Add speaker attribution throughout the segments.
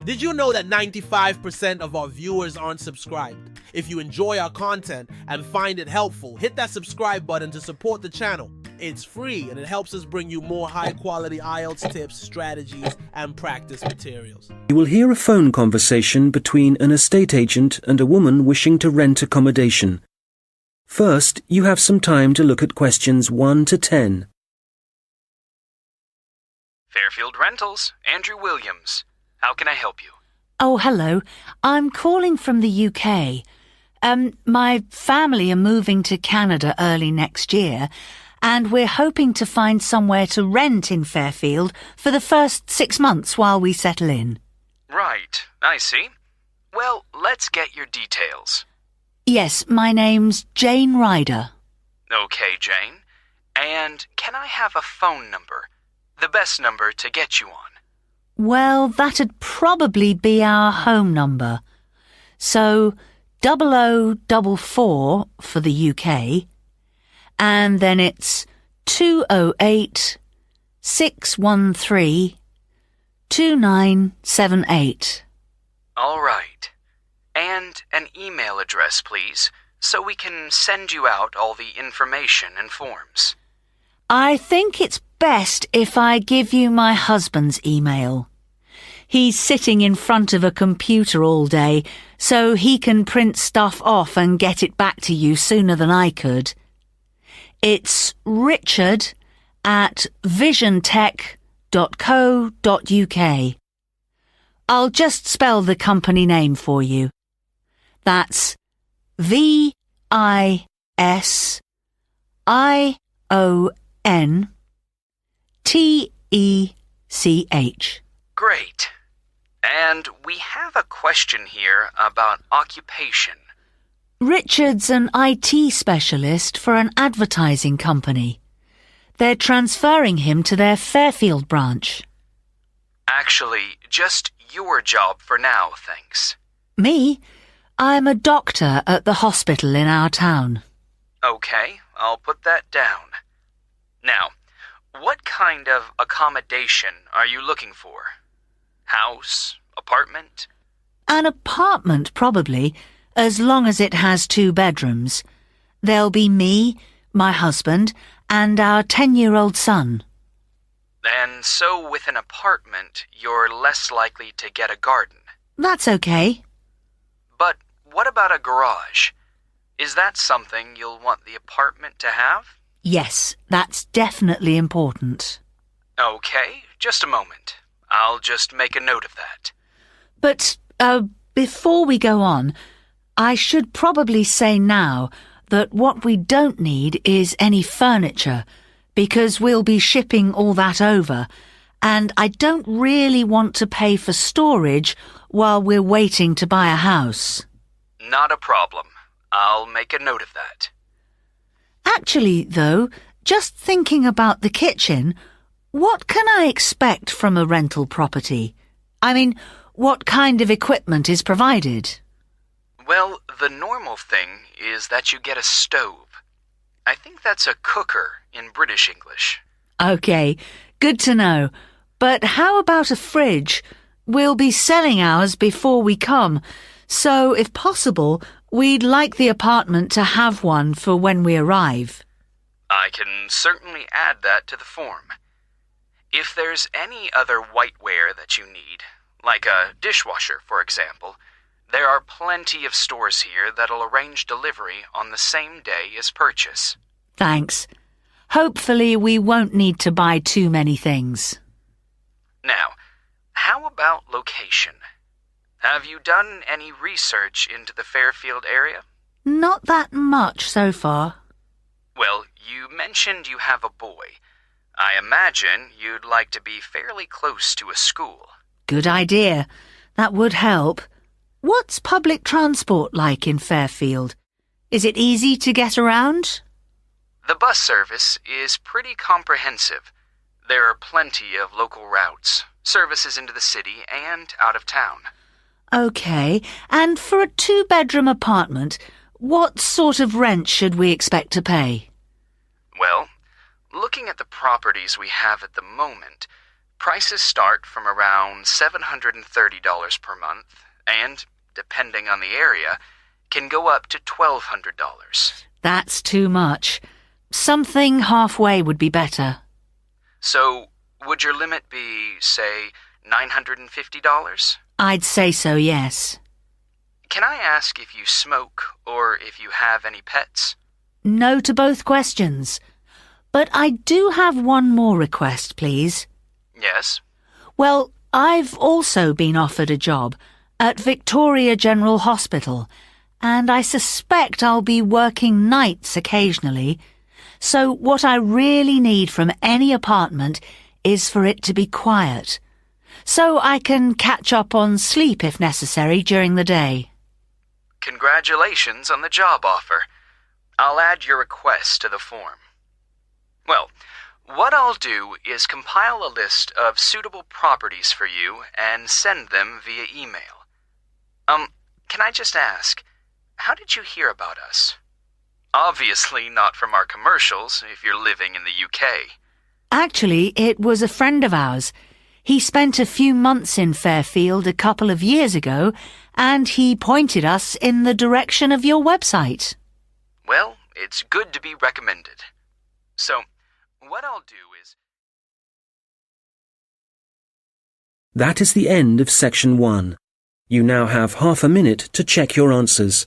Speaker 1: Did you know that 95% of our viewers aren't subscribed? If you enjoy our content and find it helpful, hit that subscribe button to support the channel. It's free and it helps us bring you more high-quality Ielts tips, strategies, and practice materials.
Speaker 2: You will hear a phone conversation between an estate agent and a woman wishing to rent accommodation. First, you have some time to look at questions 1 to 10.
Speaker 3: Fairfield Rentals, Andrew Williams. How can I help you?
Speaker 4: Oh, hello. I'm calling from the UK. My family are moving to Canada early next year, and we're hoping to find somewhere to rent in Fairfield for the first 6 months while we settle in.
Speaker 3: Right, I see. Well, let's get your details.
Speaker 4: Yes, my name's Jane Ryder.
Speaker 3: Okay, Jane. And can I have a phone number? The best number to get you on.
Speaker 4: Well, that'd probably be our home number. So, 0044 for the UK, and then it's 208 613 2978.
Speaker 3: All right. And an email address, please, so we can send you out all the information and forms.
Speaker 4: I think it's best if I give you my husband's email. He's sitting in front of a computer all day, so he can print stuff off and get it back to you sooner than I could. It's richard@visiontech.co.uk. I'll just spell the company name for you. That's VISIONTECH.
Speaker 3: Great. And we have a question here about occupation.
Speaker 4: Richard's an IT specialist for an advertising company. They're transferring him to their Fairfield branch.
Speaker 3: Actually, just your job for now, thanks.
Speaker 4: Me? I'm a doctor at the hospital in our town.
Speaker 3: Okay, I'll put that down. Now, what kind of accommodation are you looking for? House? Apartment?
Speaker 4: An apartment, probably, as long as it has 2 bedrooms. There'll be me, my husband, and our 10-year-old son.
Speaker 3: And so with an apartment, you're less likely to get a garden.
Speaker 4: That's okay.
Speaker 3: But what about a garage? Is that something you'll want the apartment to have?
Speaker 4: Yes, that's definitely important.
Speaker 3: Okay, just a moment. I'll just make a note of that.
Speaker 4: But, before we go on, I should probably say now that what we don't need is any furniture, because we'll be shipping all that over, and I don't really want to pay for storage while we're waiting to buy a house.
Speaker 3: Not a problem. I'll make a note of that.
Speaker 4: Actually, though, just thinking about the kitchen, what can I expect from a rental property? I mean, what kind of equipment is provided?
Speaker 3: Well, the normal thing is that you get a stove. I think that's a cooker in British English.
Speaker 4: Okay, good to know. But how about a fridge? We'll be selling ours before we come, so if possible, we'd like the apartment to have one for when we arrive.
Speaker 3: I can certainly add that to the form. If there's any other whiteware that you need, like a dishwasher, for example, there are plenty of stores here that'll arrange delivery on the same day as purchase.
Speaker 4: Thanks. Hopefully we won't need to buy too many things.
Speaker 3: Now, how about location? Have you done any research into the Fairfield area?
Speaker 4: Not that much so far.
Speaker 3: Well, you mentioned you have a boy. I imagine you'd like to be fairly close to a school.
Speaker 4: Good idea. That would help. What's public transport like in Fairfield? Is it easy to get around?
Speaker 3: The bus service is pretty comprehensive. There are plenty of local routes, services into the city and out of town.
Speaker 4: Okay, and for a 2-bedroom apartment, what sort of rent should we expect to pay?
Speaker 3: Well, looking at the properties we have at the moment, Prices start from around $730 per month and, depending on the area, can go up to $1,200.
Speaker 4: That's too much. Something halfway would be better.
Speaker 3: So, would your limit be, say, $950?
Speaker 4: I'd say so, yes.
Speaker 3: Can I ask if you smoke or if you have any pets?
Speaker 4: No to both questions. But I do have one more request, please.
Speaker 3: Yes?
Speaker 4: Well, I've also been offered a job at Victoria General Hospital, and I suspect I'll be working nights occasionally. So what I really need from any apartment is for it to be quiet, so I can catch up on sleep if necessary during the day.
Speaker 3: Congratulations on the job offer. I'll add your request to the form. Well, what I'll do is compile a list of suitable properties for you and send them via email. Can I just ask, how did you hear about us? Obviously not from our commercials if you're living in the UK.
Speaker 4: Actually, it was a friend of ours. He spent a few months in Fairfield a couple of years ago, and he pointed us in the direction of your website.
Speaker 3: Well, it's good to be recommended. So, what I'll do is...
Speaker 2: That is the end of section 1. You now have half a minute to check your answers.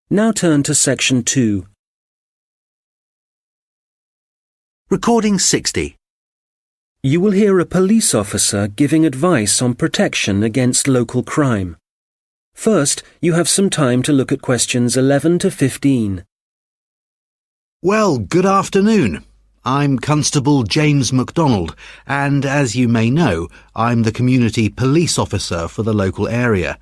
Speaker 2: Now turn to section 2.
Speaker 5: Recording 60.
Speaker 2: You will hear a police officer giving advice on protection against local crime. First, you have some time to look at questions 11 to 15.
Speaker 5: Well, good afternoon. I'm Constable James MacDonald, and as you may know, I'm the community police officer for the local area.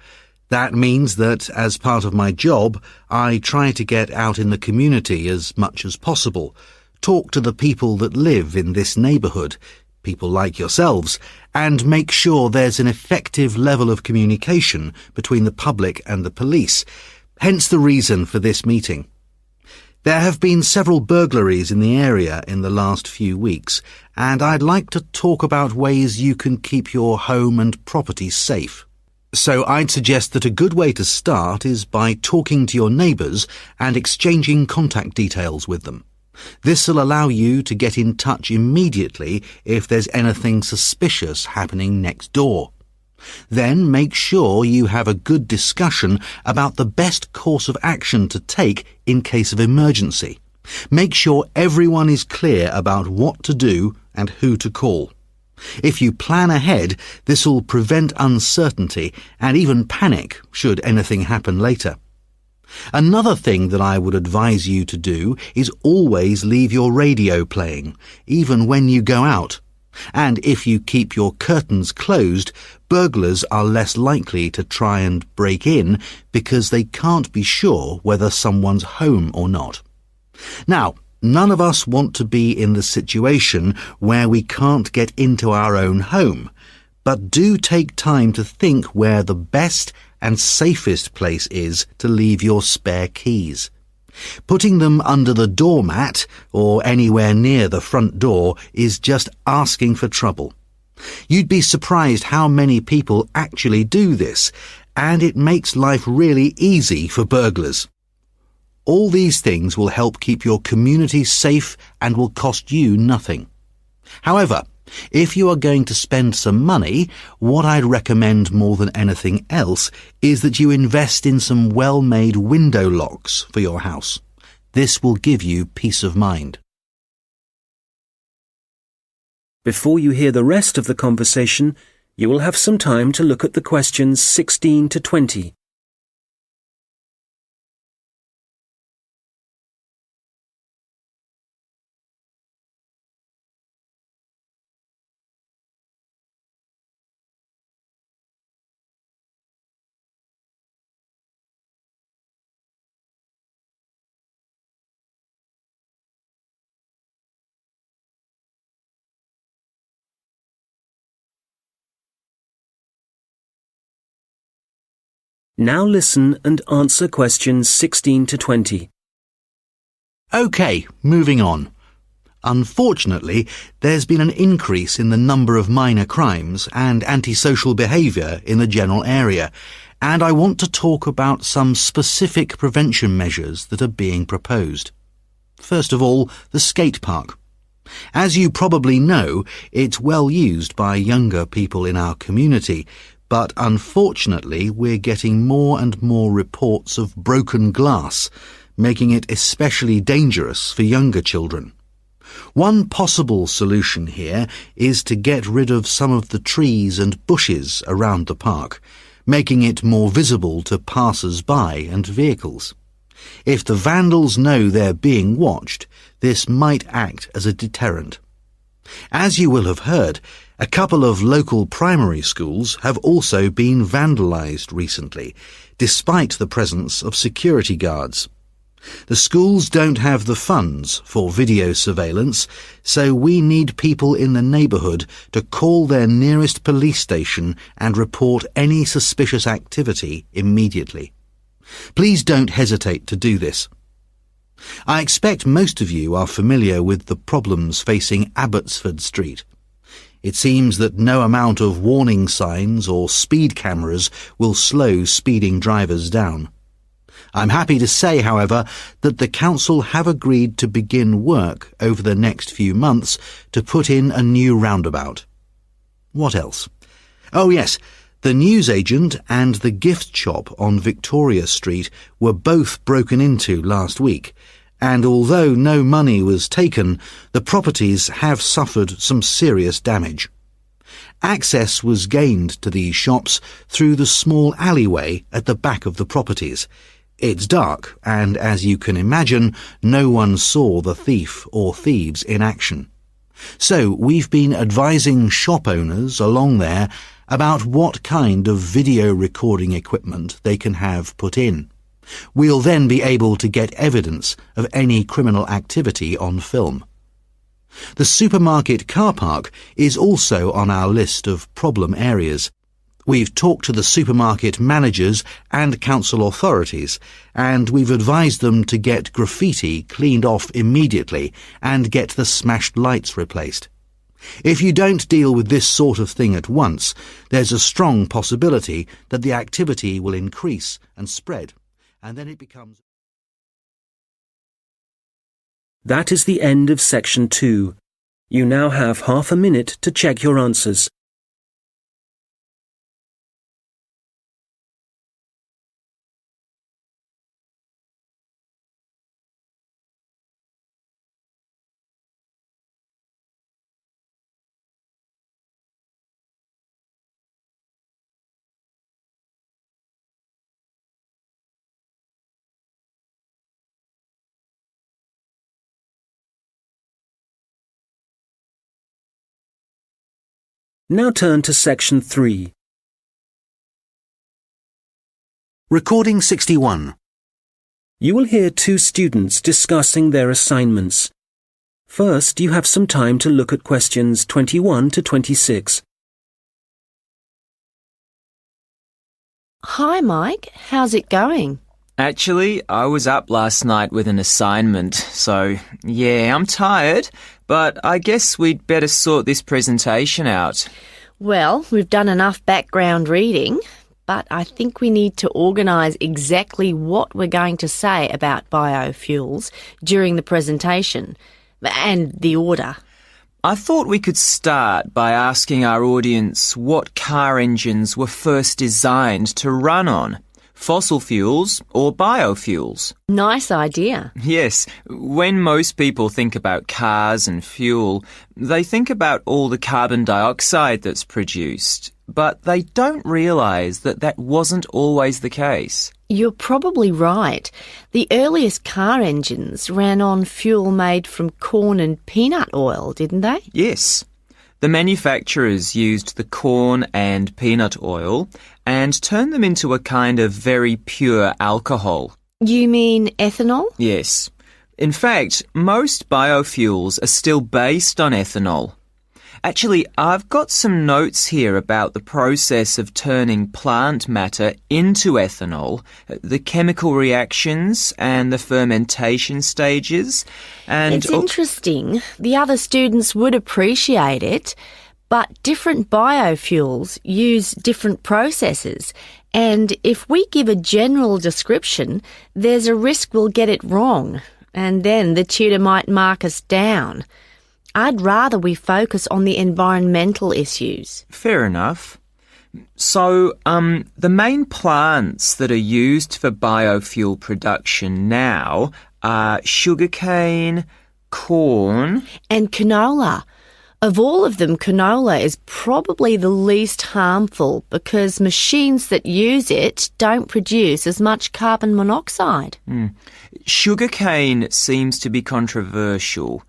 Speaker 5: That means that, as part of my job, I try to get out in the community as much as possible, talk to the people that live in this neighbourhood, people like yourselves, and make sure there's an effective level of communication between the public and the police, hence the reason for this meeting. There have been several burglaries in the area in the last few weeks, and I'd like to talk about ways you can keep your home and property safe. So I'd suggest that a good way to start is by talking to your neighbours and exchanging contact details with them. This will allow you to get in touch immediately if there's anything suspicious happening next door. Then make sure you have a good discussion about the best course of action to take in case of emergency. Make sure everyone is clear about what to do and who to call. If you plan ahead, this will prevent uncertainty and even panic should anything happen later. Another thing that I would advise you to do is always leave your radio playing, even when you go out. And if you keep your curtains closed, burglars are less likely to try and break in because they can't be sure whether someone's home or not. Now, none of us want to be in the situation where we can't get into our own home, but do take time to think where the best and safest place is to leave your spare keys. Putting them under the doormat or anywhere near the front door is just asking for trouble. You'd be surprised how many people actually do this, and it makes life really easy for burglars. All these things will help keep your community safe and will cost you nothing. However, if you are going to spend some money, what I'd recommend more than anything else is that you invest in some well-made window locks for your house. This will give you peace of mind.
Speaker 2: Before you hear the rest of the conversation, you will have some time to look at the questions 16 to 20. Now listen and answer questions 16 to 20.
Speaker 5: OK, moving on. Unfortunately, there's been an increase in the number of minor crimes and antisocial behaviour in the general area, and I want to talk about some specific prevention measures that are being proposed. First of all, the skate park. As you probably know, it's well used by younger people in our community, but unfortunately we're getting more and more reports of broken glass, making it especially dangerous for younger children. One possible solution here is to get rid of some of the trees and bushes around the park, making it more visible to passers-by and vehicles. If the vandals know they're being watched, this might act as a deterrent. As you will have heard, a couple of local primary schools have also been vandalised recently, despite the presence of security guards. The schools don't have the funds for video surveillance, so we need people in the neighbourhood to call their nearest police station and report any suspicious activity immediately. Please don't hesitate to do this. I expect most of you are familiar with the problems facing Abbotsford Street. It seems that no amount of warning signs or speed cameras will slow speeding drivers down. I'm happy to say, however, that the council have agreed to begin work over the next few months to put in a new roundabout. What else? Oh yes, the newsagent and the gift shop on Victoria Street were both broken into last week, and although no money was taken, the properties have suffered some serious damage. Access was gained to these shops through the small alleyway at the back of the properties. It's dark, and as you can imagine, no one saw the thief or thieves in action. So we've been advising shop owners along there about what kind of video recording equipment they can have put in. We'll then be able to get evidence of any criminal activity on film. The supermarket car park is also on our list of problem areas. We've talked to the supermarket managers and council authorities, and we've advised them to get graffiti cleaned off immediately and get the smashed lights replaced. If you don't deal with this sort of thing at once, there's a strong possibility that the activity will increase and spread, and then it becomes...
Speaker 2: That is the end of section 2. You now have half a minute to check your answers. Now turn to section 3.
Speaker 5: Recording 61.
Speaker 2: You will hear two students discussing their assignments. First, you have some time to look at questions 21 to 26.
Speaker 6: Hi, Mike. How's it going?
Speaker 7: Actually, I was up last night with an assignment, so yeah, I'm tired, but I guess we'd better sort this presentation out.
Speaker 6: Well, we've done enough background reading, but I think we need to organise exactly what we're going to say about biofuels during the presentation, and the order.
Speaker 7: I thought we could start by asking our audience what car engines were first designed to run on. Fossil fuels or biofuels?
Speaker 6: Nice idea.
Speaker 7: Yes, when most people think about cars and fuel, they think about all the carbon dioxide that's produced, but they don't realise that that wasn't always the case.
Speaker 6: You're probably right. The earliest car engines ran on fuel made from corn and peanut oil, didn't they?
Speaker 7: Yes. The manufacturers used the corn and peanut oil and turned them into a kind of very pure alcohol.
Speaker 6: You mean ethanol?
Speaker 7: Yes. In fact, most biofuels are still based on ethanol. Actually, I've got some notes here about the process of turning plant matter into ethanol, the chemical reactions and the fermentation stages. And
Speaker 6: it's interesting. The other students would appreciate it, but different biofuels use different processes. And if we give a general description, there's a risk we'll get it wrong, and then the tutor might mark us down. I'd rather we focus on the environmental issues.
Speaker 7: Fair enough. So, the main plants that are used for biofuel production now are sugarcane, corn,
Speaker 6: And canola. Of all of them, canola is probably the least harmful because machines that use it don't produce as much carbon monoxide.
Speaker 7: Sugarcane seems to be controversial.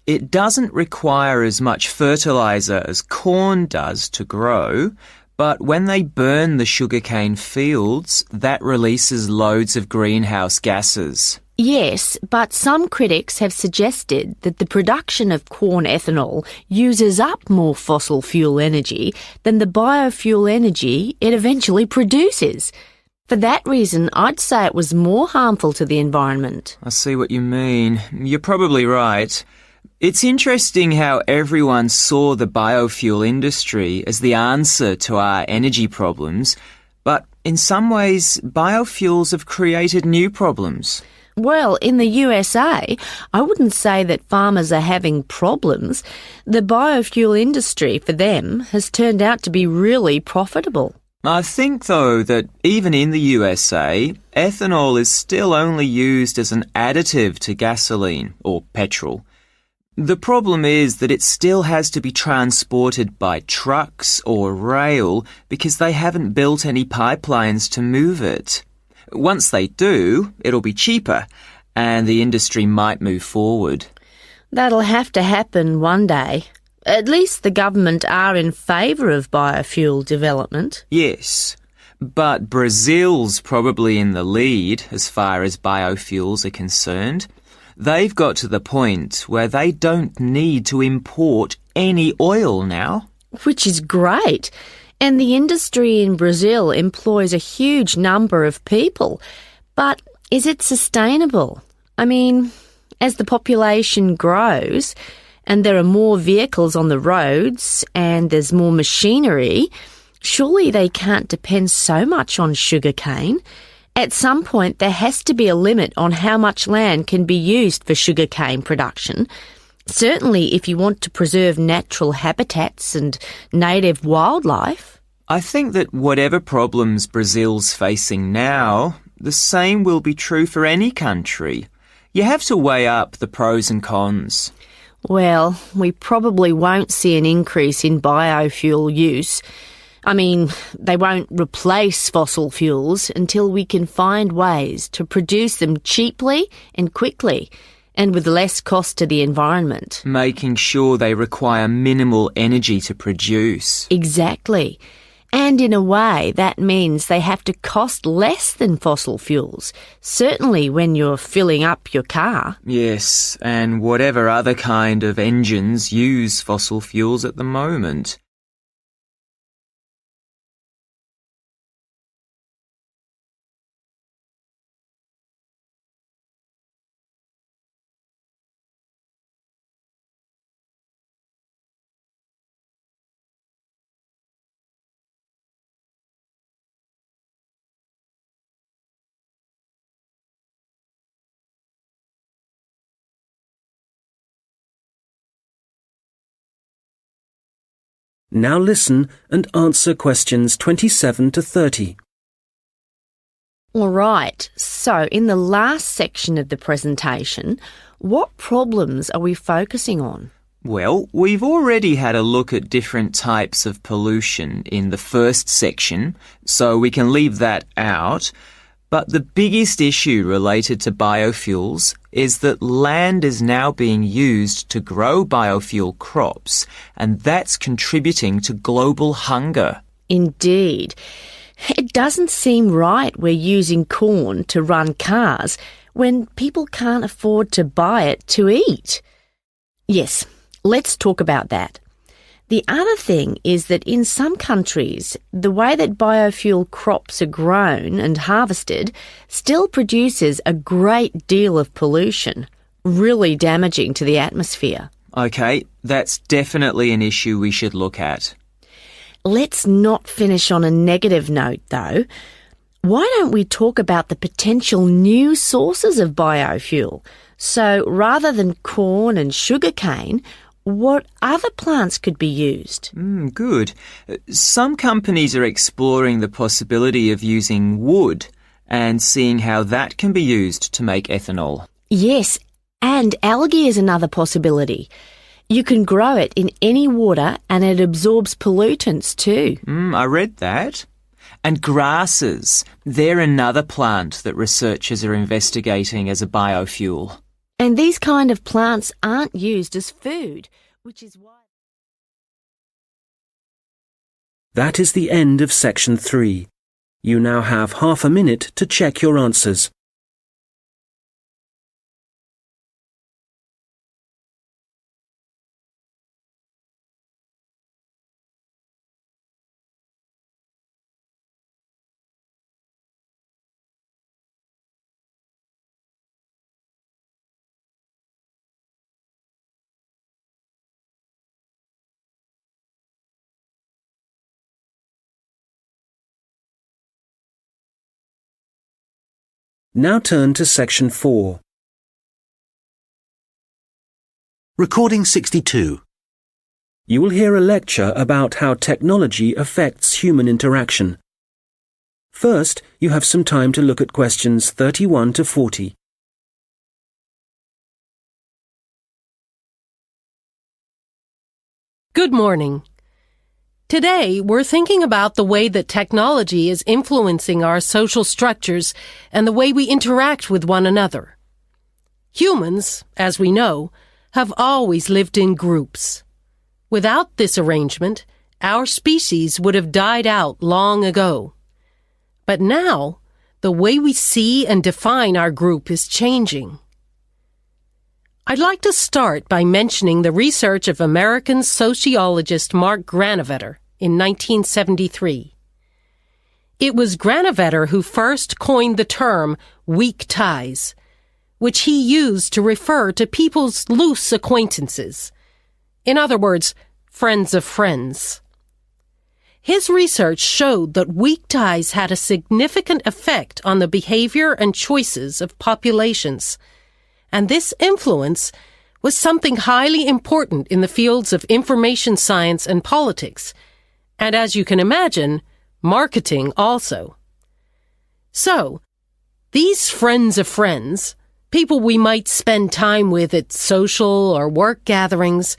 Speaker 7: It doesn't require as much fertilizer as corn does to grow, but when they burn the sugarcane fields, that releases loads of greenhouse gases.
Speaker 6: Yes, but some critics have suggested that the production of corn ethanol uses up more fossil fuel energy than the biofuel energy it eventually produces. For that reason, I'd say it was more harmful to the environment.
Speaker 7: I see what you mean. You're probably right. It's interesting how everyone saw the biofuel industry as the answer to our energy problems, but in some ways, biofuels have created new problems.
Speaker 6: Well, in the USA, I wouldn't say that farmers are having problems. The biofuel industry for them has turned out to be really profitable.
Speaker 7: I think, though, that even in the USA, ethanol is still only used as an additive to gasoline or petrol. The problem is that it still has to be transported by trucks or rail because they haven't built any pipelines to move it. Once they do, it'll be cheaper, and the industry might move forward.
Speaker 6: That'll have to happen one day. At least the government are in favour of biofuel development.
Speaker 7: Yes, but Brazil's probably in the lead as far as biofuels are concerned. They've got to the point where they don't need to import any oil now.
Speaker 6: Which is great. And the industry in Brazil employs a huge number of people. But is it sustainable? I mean, as the population grows and there are more vehicles on the roads and there's more machinery, surely they can't depend so much on sugarcane. At some point, there has to be a limit on how much land can be used for sugarcane production. Certainly if you want to preserve natural habitats and native wildlife.
Speaker 7: I think that whatever problems Brazil's facing now, the same will be true for any country. You have to weigh up the pros and cons.
Speaker 6: Well, we probably won't see an increase in biofuel use. I mean, they won't replace fossil fuels until we can find ways to produce them cheaply and quickly, and with less cost to the environment.
Speaker 7: Making sure they require minimal energy to produce.
Speaker 6: Exactly. And in a way, that means they have to cost less than fossil fuels, certainly when you're filling up your car.
Speaker 7: Yes, and whatever other kind of engines use fossil fuels at the moment.
Speaker 2: Now listen and answer questions 27 to 30.
Speaker 6: All right, so in the last section of the presentation, what problems are we focusing on?
Speaker 7: Well, we've already had a look at different types of pollution in the first section, so we can leave that out. But the biggest issue related to biofuels is that land is now being used to grow biofuel crops, and that's contributing to global hunger.
Speaker 6: Indeed. It doesn't seem right we're using corn to run cars when people can't afford to buy it to eat. Yes, let's talk about that. The other thing is that in some countries, the way that biofuel crops are grown and harvested still produces a great deal of pollution, really damaging to the atmosphere.
Speaker 7: OK, that's definitely an issue we should look at.
Speaker 6: Let's not finish on a negative note, though. Why don't we talk about the potential new sources of biofuel? So rather than corn and sugarcane, what other plants could be used?
Speaker 7: Good. Some companies are exploring the possibility of using wood and seeing how that can be used to make ethanol.
Speaker 6: Yes, and algae is another possibility. You can grow it in any water and it absorbs pollutants too.
Speaker 7: I read that. And grasses, they're another plant that researchers are investigating as a biofuel.
Speaker 6: And these kind of plants aren't used as food, which is why...
Speaker 2: That is the end of section 3. You now have half a minute to check your answers. Now turn to section 4.
Speaker 5: Recording 62.
Speaker 2: You will hear a lecture about how technology affects human interaction. First, you have some time to look at questions 31 to 40.
Speaker 8: Good morning. Today, we're thinking about the way that technology is influencing our social structures and the way we interact with one another. Humans, as we know, have always lived in groups. Without this arrangement, our species would have died out long ago. But now, the way we see and define our group is changing. I'd like to start by mentioning the research of American sociologist Mark Granovetter in 1973. It was Granovetter who first coined the term weak ties, which he used to refer to people's loose acquaintances. In other words, friends of friends. His research showed that weak ties had a significant effect on the behavior and choices of populations, and this influence was something highly important in the fields of information science and politics, and as you can imagine, marketing also. So, these friends of friends, people we might spend time with at social or work gatherings,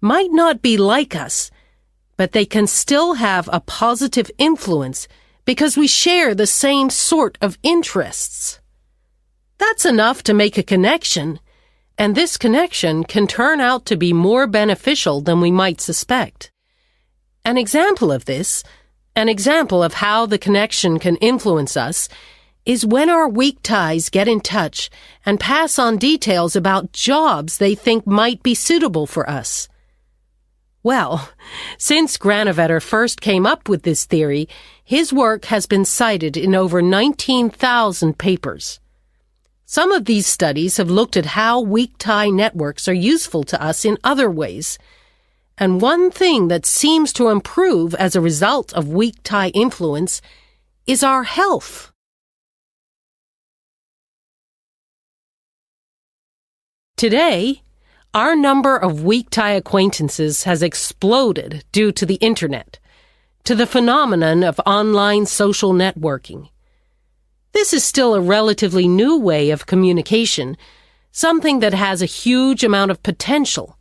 Speaker 8: might not be like us, but they can still have a positive influence because we share the same sort of interests. That's enough to make a connection, and this connection can turn out to be more beneficial than we might suspect. An example of this, an example of how the connection can influence us, is when our weak ties get in touch and pass on details about jobs they think might be suitable for us. Well, since Granovetter first came up with this theory, his work has been cited in over 19,000 papers. Some of these studies have looked at how weak tie networks are useful to us in other ways. And one thing that seems to improve as a result of weak tie influence is our health. Today, our number of weak tie acquaintances has exploded due to the internet, to the phenomenon of online social networking. This is still a relatively new way of communication, something that has a huge amount of potential.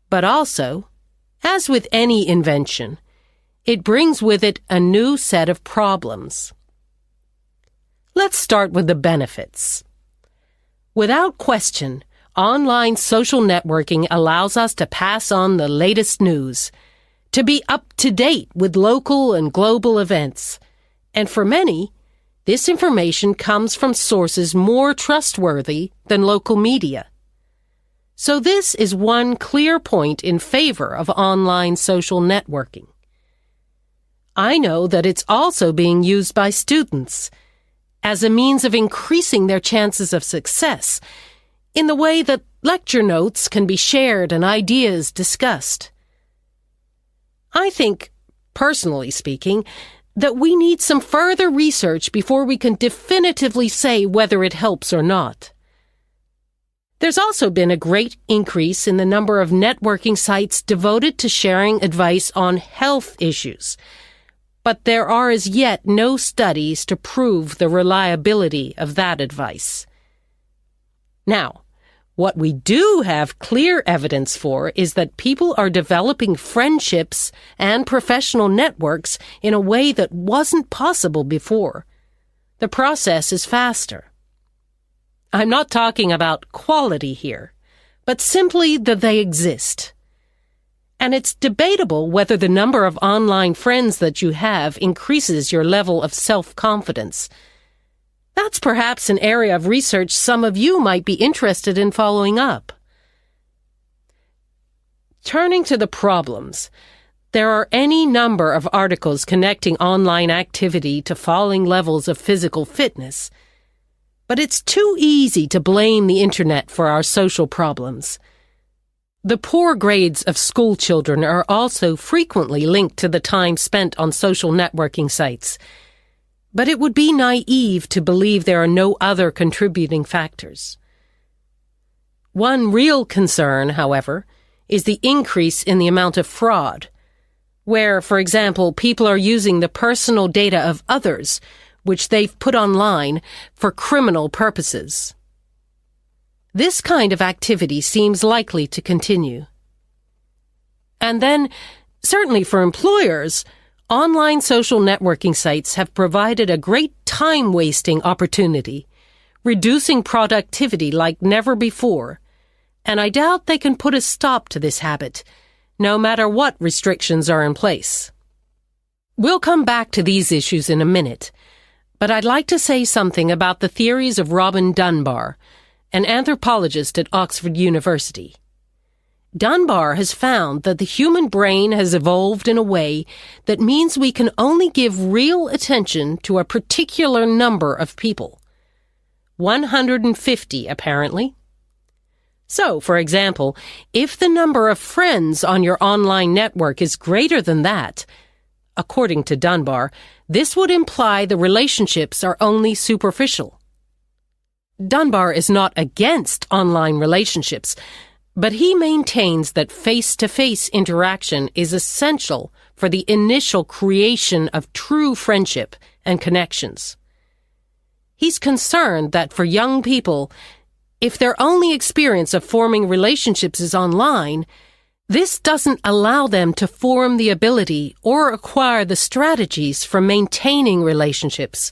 Speaker 8: But also, as with any invention, it brings with it a new set of problems. Let's start with the benefits. Without question, online social networking allows us to pass on the latest news, to be up to date with local and global events, and for many, this information comes from sources more trustworthy than local media. So this is one clear point in favor of online social networking. I know that it's also being used by students as a means of increasing their chances of success in the way that lecture notes can be shared and ideas discussed. I think, personally speaking, that we need some further research before we can definitively say whether it helps or not. There's also been a great increase in the number of networking sites devoted to sharing advice on health issues, but there are as yet no studies to prove the reliability of that advice. Now, what we do have clear evidence for is that people are developing friendships and professional networks in a way that wasn't possible before. The process is faster. I'm not talking about quality here, but simply that they exist. And it's debatable whether the number of online friends that you have increases your level of self-confidence. That's perhaps an area of research some of you might be interested in following up. Turning to the problems, there are any number of articles connecting online activity to falling levels of physical fitness. But it's too easy to blame the internet for our social problems. The poor grades of school children are also frequently linked to the time spent on social networking sites. But it would be naive to believe there are no other contributing factors. One real concern, however, is the increase in the amount of fraud, where, for example, people are using the personal data of others, which they've put online, for criminal purposes. This kind of activity seems likely to continue. And then, certainly for employers, online social networking sites have provided a great time-wasting opportunity, reducing productivity like never before, and I doubt they can put a stop to this habit, no matter what restrictions are in place. We'll come back to these issues in a minute, but I'd like to say something about the theories of Robin Dunbar, an anthropologist at Oxford University. Dunbar has found that the human brain has evolved in a way that means we can only give real attention to a particular number of people. 150, apparently. So, for example, if the number of friends on your online network is greater than that, according to Dunbar, this would imply the relationships are only superficial. Dunbar is not against online relationships, but he maintains that face-to-face interaction is essential for the initial creation of true friendship and connections. He's concerned that for young people, if their only experience of forming relationships is online, this doesn't allow them to form the ability or acquire the strategies for maintaining relationships.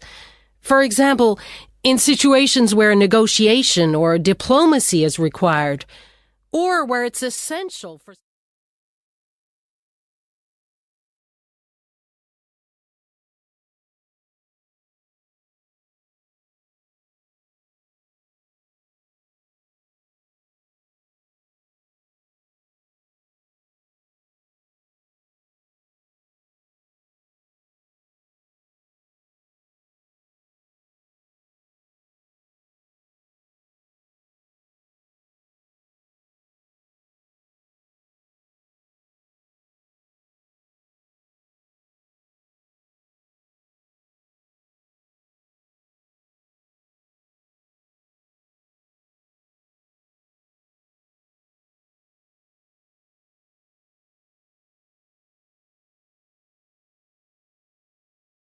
Speaker 8: For example, in situations where negotiation or diplomacy is required, or where it's essential for